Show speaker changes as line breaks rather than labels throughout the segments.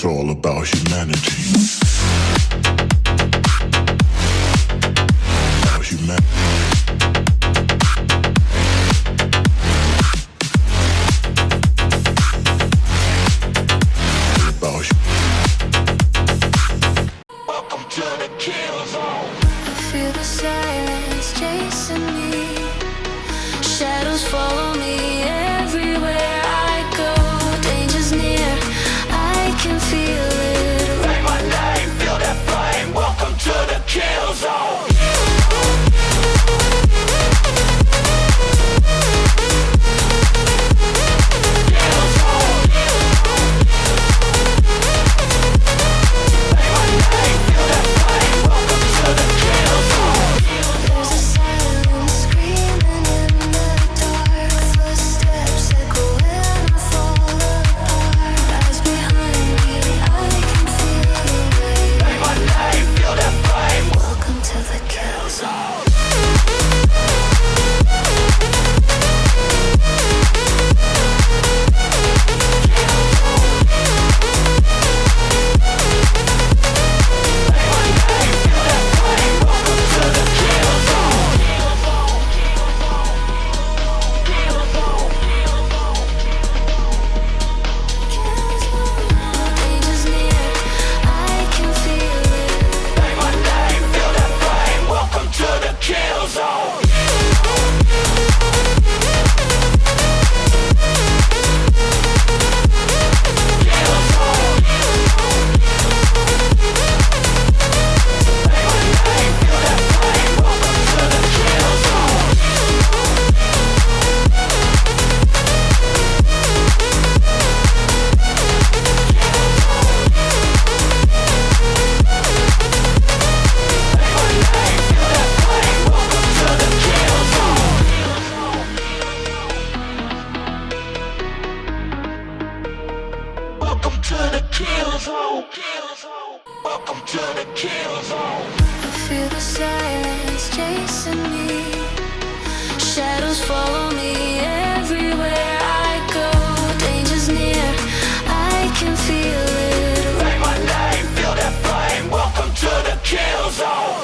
It's all about humanity. About humanity.
Feel the silence chasing me. Shadows follow me everywhere I go. Danger's near, I can feel it. Say my name, feel that flame. Welcome to the kill zone. Feel the silence chasing me. Shadows follow me everywhere I go. Danger's near, I can feel it. Say my name, feel that flame. Welcome to the kill zone.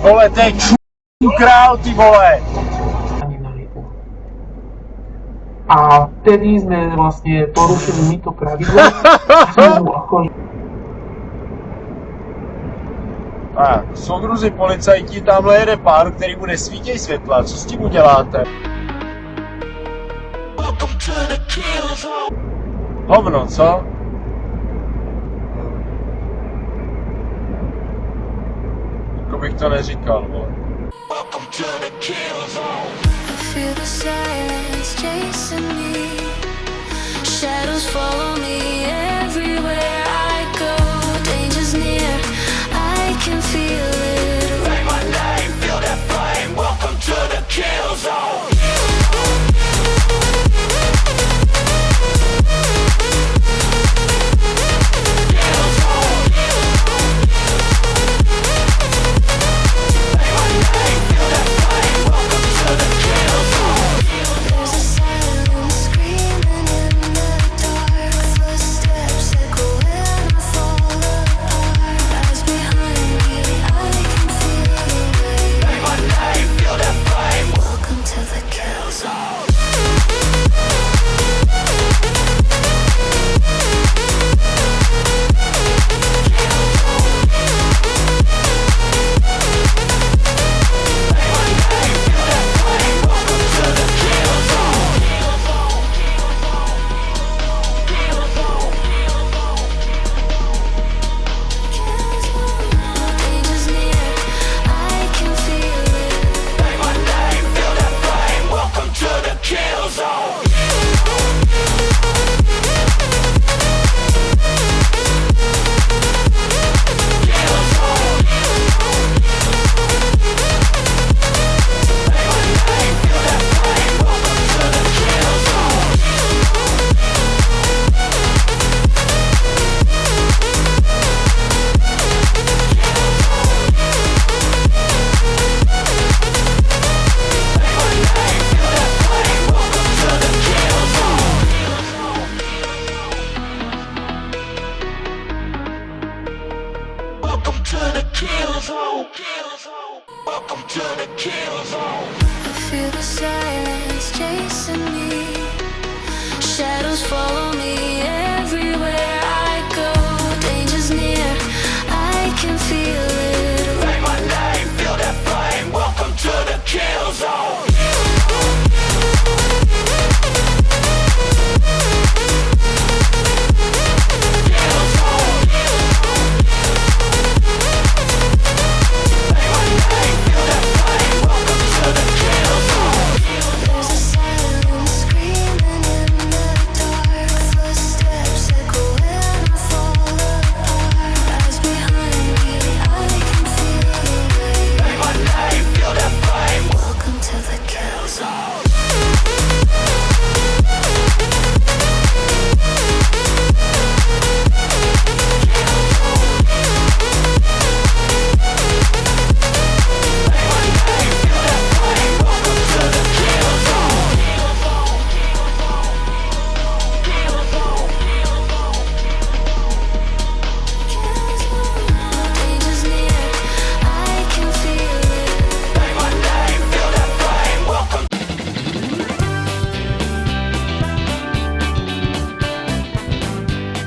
Vole, to je král, ty vole!
A vtedy sme vlastne porušili my to pravidlo.
Tak, soudruzi policajti, tamhle jede pán, který mu nesvítěj světla, co s tím uděláte? Hovno, co? Jako bych to neříkal, vole.
Feel the silence chasing me. Shadows follow me everywhere I go. Danger's near. Feel the silence chasing me. Shadows follow me everywhere